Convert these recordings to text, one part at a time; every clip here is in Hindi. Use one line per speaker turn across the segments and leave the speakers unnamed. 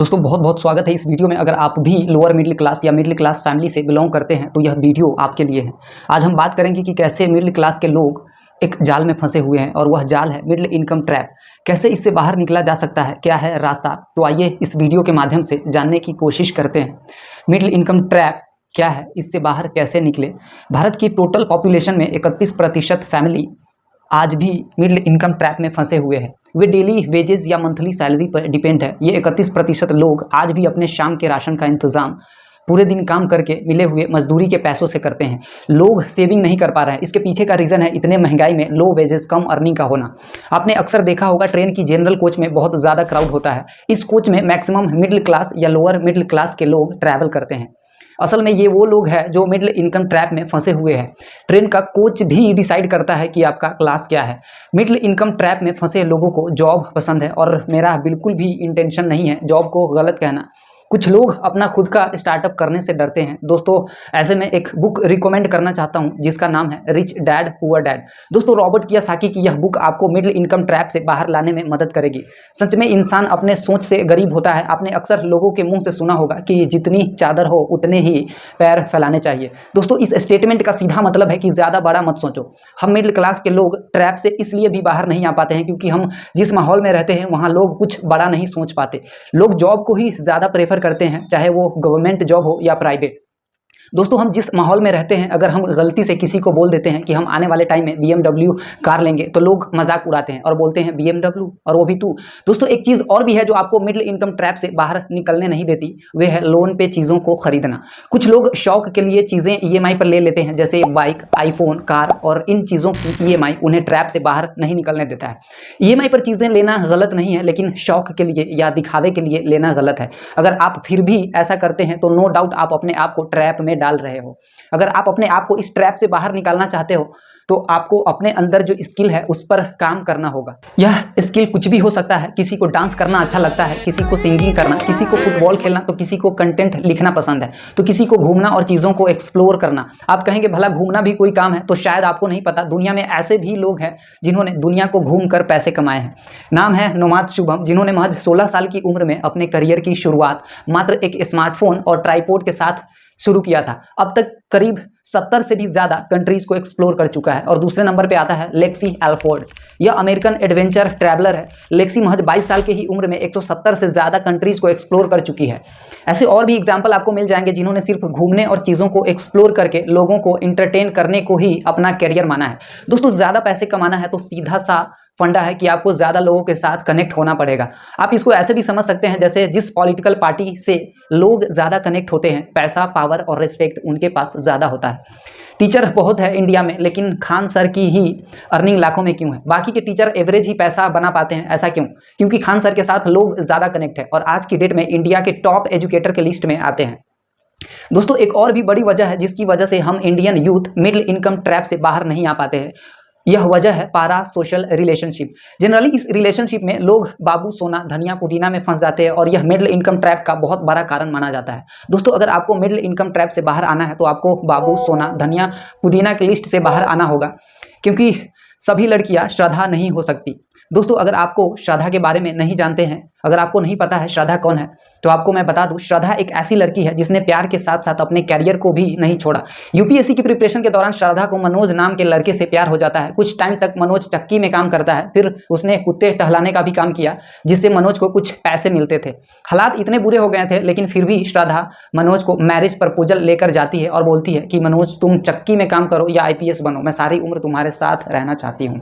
दोस्तों बहुत बहुत स्वागत है इस वीडियो में। अगर आप भी लोअर मिडिल क्लास या मिडिल क्लास फैमिली से बिलोंग करते हैं तो यह वीडियो आपके लिए है। आज हम बात करेंगे कि कैसे मिडिल क्लास के लोग एक जाल में फंसे हुए हैं और वह जाल है मिडिल इनकम ट्रैप। कैसे इससे बाहर निकला जा सकता है, क्या है रास्ता, तो आइए इस वीडियो के माध्यम से जानने की कोशिश करते हैं। मिडिल इनकम ट्रैप क्या है, इससे बाहर कैसे निकले। भारत की टोटल पॉपुलेशन में 31% फैमिली आज भी मिडिल इनकम ट्रैप में फंसे हुए हैं। वे डेली वेजेस या मंथली सैलरी पर डिपेंड है। ये 31% लोग आज भी अपने शाम के राशन का इंतजाम पूरे दिन काम करके मिले हुए मजदूरी के पैसों से करते हैं। लोग सेविंग नहीं कर पा रहे हैं। इसके पीछे का रीज़न है इतने महंगाई में लो वेजेस कम अर्निंग का होना। आपने अक्सर देखा होगा ट्रेन की जनरल कोच में बहुत ज़्यादा क्राउड होता है। इस कोच में मैक्सिमम मिडिल क्लास या लोअर मिडिल क्लास के लोग ट्रैवल करते हैं। असल में ये वो लोग हैं जो मिडिल इनकम ट्रैप में फंसे हुए हैं। ट्रेन का कोच भी डिसाइड करता है कि आपका क्लास क्या है। मिडिल इनकम ट्रैप में फंसे लोगों को जॉब पसंद है और मेरा बिल्कुल भी इंटेंशन नहीं है जॉब को गलत कहना। कुछ लोग अपना खुद का स्टार्टअप करने से डरते हैं। दोस्तों ऐसे में एक बुक रिकमेंड करना चाहता हूं जिसका नाम है रिच डैड पुअर डैड। दोस्तों रॉबर्ट कियोसाकी की यह बुक आपको मिडिल इनकम ट्रैप से बाहर लाने में मदद करेगी। सच में इंसान अपने सोच से गरीब होता है। आपने अक्सर लोगों के मुंह से सुना होगा कि जितनी चादर हो उतने ही पैर फैलाने चाहिए। दोस्तों इस स्टेटमेंट का सीधा मतलब है कि ज़्यादा बड़ा मत सोचो। हम मिडिल क्लास के लोग ट्रैप से इसलिए भी बाहर नहीं आ पाते हैं क्योंकि हम जिस माहौल में रहते हैं वहाँ लोग कुछ बड़ा नहीं सोच पाते। लोग जॉब को ही ज़्यादा प्रेफर करते हैं, चाहे वो गवर्नमेंट जॉब हो या प्राइवेट। दोस्तों हम जिस माहौल में रहते हैं, अगर हम गलती से किसी को बोल देते हैं कि हम आने वाले टाइम में BMW कार लेंगे तो लोग मजाक उड़ाते हैं और बोलते हैं BMW और वो भी तू। दोस्तों एक चीज़ और भी है जो आपको मिडिल इनकम ट्रैप से बाहर निकलने नहीं देती, वे है लोन पे चीज़ों को खरीदना। कुछ लोग शौक के लिए चीज़ें EMI पर ले लेते हैं, जैसे बाइक, आईफोन, कार, और इन चीज़ों की EMI उन्हें ट्रैप से बाहर नहीं निकलने देता है। EMI पर चीज़ें लेना गलत नहीं है, लेकिन शौक के लिए या दिखावे के लिए लेना गलत है। अगर आप फिर भी ऐसा करते हैं तो नो डाउट आप अपने आप को ट्रैप में डाल रहे हो। अगर आप अपने आप को इस ट्रैप से बाहर निकालना चाहते हो तो आपको अपने अंदर जो स्किल है उस पर काम करना होगा। यह स्किल कुछ भी हो सकता है। किसी को डांस करना अच्छा लगता है, किसी को सिंगिंग करना, किसी को फुटबॉल खेलना, तो किसी को कंटेंट लिखना पसंद है, तो किसी को घूमना और चीज़ों को एक्सप्लोर करना। आप कहेंगे भला घूमना भी कोई काम है, तो शायद आपको नहीं पता दुनिया में ऐसे भी लोग हैं जिन्होंने दुनिया को घूम कर पैसे कमाए हैं। नाम है नोमाद शुभम, जिन्होंने महज 16 साल की उम्र में अपने करियर की शुरुआत मात्र एक स्मार्टफोन और ट्राइपॉड के साथ शुरू किया था। अब तक करीब 70 से भी ज़्यादा कंट्रीज़ को एक्सप्लोर कर चुका है। और दूसरे नंबर पे आता है लेक्सी एल्फोर्ड। यह अमेरिकन एडवेंचर ट्रैवलर है। लेक्सी महज 22 साल की ही उम्र में 170 से ज़्यादा कंट्रीज़ को एक्सप्लोर कर चुकी है। ऐसे और भी एग्जाम्पल आपको मिल जाएंगे जिन्होंने सिर्फ घूमने और चीज़ों को एक्सप्लोर करके लोगों को इंटरटेन करने को ही अपना कैरियर माना है। दोस्तों ज़्यादा पैसे कमाना है तो सीधा सा फंडा है कि आपको ज़्यादा लोगों के साथ कनेक्ट होना पड़ेगा। आप इसको ऐसे भी समझ सकते हैं जैसे जिस पॉलिटिकल पार्टी से लोग ज़्यादा कनेक्ट होते हैं, पैसा, पावर और रिस्पेक्ट उनके पास ज़्यादा होता है। टीचर बहुत है इंडिया में, लेकिन खान सर की ही अर्निंग लाखों में क्यों है? बाकी के टीचर एवरेज ही पैसा बना पाते हैं, ऐसा क्यों? क्योंकि खान सर के साथ लोग ज़्यादा कनेक्ट है और आज की डेट में इंडिया के टॉप एजुकेटर के लिस्ट में आते हैं। दोस्तों एक और भी बड़ी वजह है जिसकी वजह से हम Indian youth middle income trap से बाहर नहीं आ पाते हैं। यह वजह है पारा सोशल रिलेशनशिप। जनरली इस रिलेशनशिप में लोग बाबू सोना धनिया पुदीना में फंस जाते हैं और यह मिडिल इनकम ट्रैप का बहुत बड़ा कारण माना जाता है। दोस्तों अगर आपको मिडिल इनकम ट्रैप से बाहर आना है तो आपको बाबू सोना धनिया पुदीना की लिस्ट से बाहर आना होगा, क्योंकि सभी लड़कियां श्रद्धा नहीं हो सकती। दोस्तों अगर आपको श्रद्धा के बारे में नहीं जानते हैं, अगर आपको नहीं पता है श्रद्धा कौन है, तो आपको मैं बता दूं श्रद्धा एक ऐसी लड़की है जिसने प्यार के साथ साथ अपने कैरियर को भी नहीं छोड़ा। UPSC की प्रिपरेशन के दौरान श्रद्धा को मनोज नाम के लड़के से प्यार हो जाता है। कुछ टाइम तक मनोज चक्की में काम करता है, फिर उसने कुत्ते टहलाने का भी काम किया जिससे मनोज को कुछ पैसे मिलते थे। हालात इतने बुरे हो गए थे, लेकिन फिर भी श्रद्धा मनोज को मैरिज प्रपोजल लेकर जाती है और बोलती है कि मनोज तुम चक्की में काम करो या IPS बनो, मैं सारी उम्र तुम्हारे साथ रहना चाहती हूँ।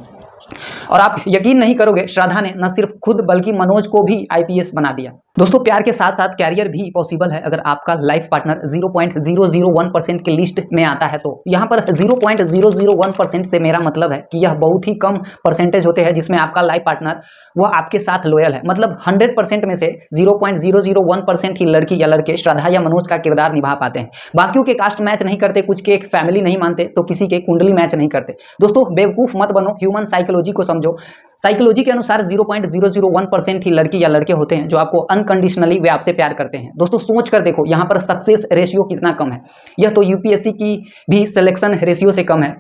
और आप यकीन नहीं करोगे, श्रद्धा ने न सिर्फ खुद बल्कि मनोज को भी IPS बना दिया। दोस्तों प्यार के साथ साथ कैरियर भी पॉसिबल है अगर आपका लाइफ पार्टनर 0.001% के लिस्ट में आता है तो। यहाँ पर 0.001% से मेरा मतलब है कि यह बहुत ही कम परसेंटेज होते हैं जिसमें आपका लाइफ पार्टनर वह आपके साथ लॉयल है। मतलब 100% में से 0.001% ही लड़की या लड़के श्रद्धा या मनोज का किरदार निभा पाते हैं। बाकियों के कास्ट मैच नहीं करते, कुछ के फैमिली नहीं मानते, तो किसी के कुंडली मैच नहीं करते। दोस्तों बेवकूफ़ मत बनो, ह्यूमन साइकोलॉजी को समझो। साइकोलॉजी के अनुसार 0.001% ही लड़की या लड़के होते हैं जो आपको अनकंडीशनली वे आपसे प्यार करते हैं। दोस्तों सोच कर देखो यहाँ पर सक्सेस रेशियो कितना कम है। यह तो UPSC की भी सिलेक्शन रेशियो से कम है।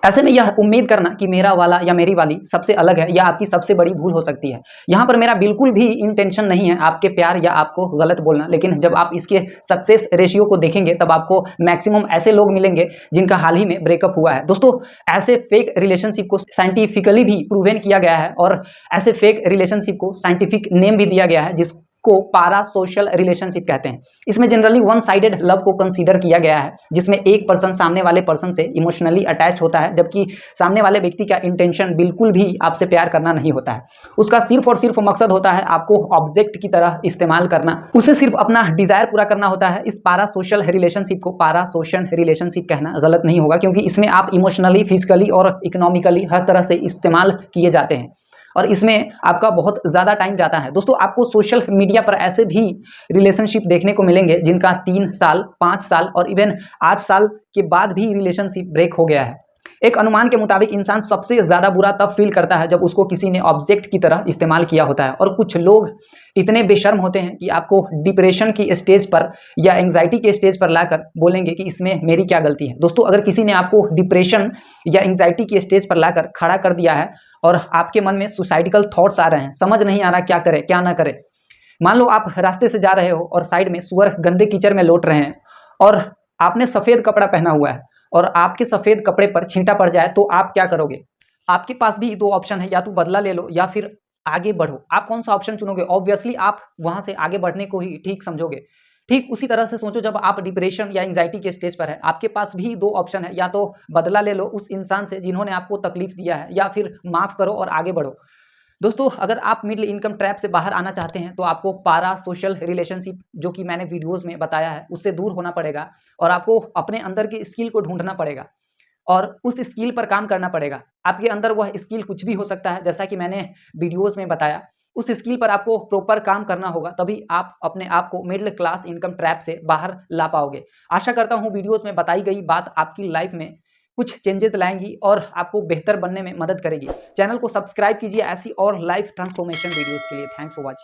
ऐसे में यह उम्मीद करना कि मेरा वाला या मेरी वाली सबसे अलग है या आपकी सबसे बड़ी भूल हो सकती है। यहाँ पर मेरा बिल्कुल भी इंटेंशन नहीं है आपके प्यार या आपको गलत बोलना, लेकिन जब आप इसके सक्सेस रेशियो को देखेंगे तब आपको मैक्सिमम ऐसे लोग मिलेंगे जिनका हाल ही में ब्रेकअप हुआ है। दोस्तों, ऐसे फेक रिलेशनशिप को साइंटिफिकली भी प्रूवन किया गया है और ऐसे फेक रिलेशनशिप को साइंटिफिक नेम भी दिया गया है जिसको पारा सोशल रिलेशनशिप कहते हैं। इसमें जनरली वन साइडेड लव को कंसीडर किया गया है, जिसमें एक पर्सन सामने वाले पर्सन से इमोशनली अटैच होता है, जबकि सामने वाले व्यक्ति का इंटेंशन बिल्कुल भी आपसे प्यार करना नहीं होता है। उसका सिर्फ और सिर्फ मकसद होता है आपको ऑब्जेक्ट की तरह इस्तेमाल करना, उसे सिर्फ अपना डिजायर पूरा करना होता है। इस पारा सोशल रिलेशनशिप को पारा सोशल रिलेशनशिप कहना गलत नहीं होगा, क्योंकि इसमें आप इमोशनली, फिजिकली और इकोनॉमिकली हर तरह से इस्तेमाल किए जाते हैं और इसमें आपका बहुत ज़्यादा टाइम जाता है। दोस्तों, आपको सोशल मीडिया पर ऐसे भी रिलेशनशिप देखने को मिलेंगे जिनका 3 साल, 5 साल और इवन 8 साल के बाद भी रिलेशनशिप ब्रेक हो गया है। एक अनुमान के मुताबिक इंसान सबसे ज़्यादा बुरा तब फील करता है जब उसको किसी ने ऑब्जेक्ट की तरह इस्तेमाल किया होता है। और कुछ लोग इतने बेशर्म होते हैं कि आपको डिप्रेशन की स्टेज पर या एंग्जाइटी के स्टेज पर लाकर बोलेंगे कि इसमें मेरी क्या गलती है। दोस्तों, अगर किसी ने आपको डिप्रेशन या एंग्जाइटी की स्टेज पर लाकर खड़ा कर दिया है और आपके मन में सुसाइडिकल थॉट्स आ रहे हैं, समझ नहीं आ रहा क्या करें क्या ना करें। मान लो आप रास्ते से जा रहे हो और साइड में सुअर गंदे कीचड़ में लौट रहे हैं और आपने सफ़ेद कपड़ा पहना हुआ है और आपके सफ़ेद कपड़े पर छींटा पड़ जाए तो आप क्या करोगे? आपके पास भी 2 ऑप्शन है, या तो बदला ले लो या फिर आगे बढ़ो। आप कौन सा ऑप्शन चुनोगे? ऑब्वियसली आप वहाँ से आगे बढ़ने को ही ठीक समझोगे। ठीक उसी तरह से सोचो, जब आप डिप्रेशन या एंग्जाइटी के स्टेज पर है, आपके पास भी 2 ऑप्शन है, या तो बदला ले लो उस इंसान से जिन्होंने आपको तकलीफ दिया है, या फिर माफ़ करो और आगे बढ़ो। दोस्तों, अगर आप मिडिल इनकम ट्रैप से बाहर आना चाहते हैं तो आपको पारा सोशल रिलेशनशिप, जो कि मैंने वीडियोस में बताया है, उससे दूर होना पड़ेगा और आपको अपने अंदर की स्किल को ढूंढना पड़ेगा और उस स्किल पर काम करना पड़ेगा। आपके अंदर वह स्किल कुछ भी हो सकता है, जैसा कि मैंने वीडियोस में बताया। उस स्किल पर आपको प्रॉपर काम करना होगा, तभी आप अपने आप को मिडिल क्लास इनकम ट्रैप से बाहर ला पाओगे। आशा करता हूँ वीडियोस में बताई गई बात आपकी लाइफ में कुछ चेंजेस लाएंगी और आपको बेहतर बनने में मदद करेगी। चैनल को सब्सक्राइब कीजिए ऐसी और लाइफ ट्रांसफॉर्मेशन वीडियोस के लिए। Thanks for watching.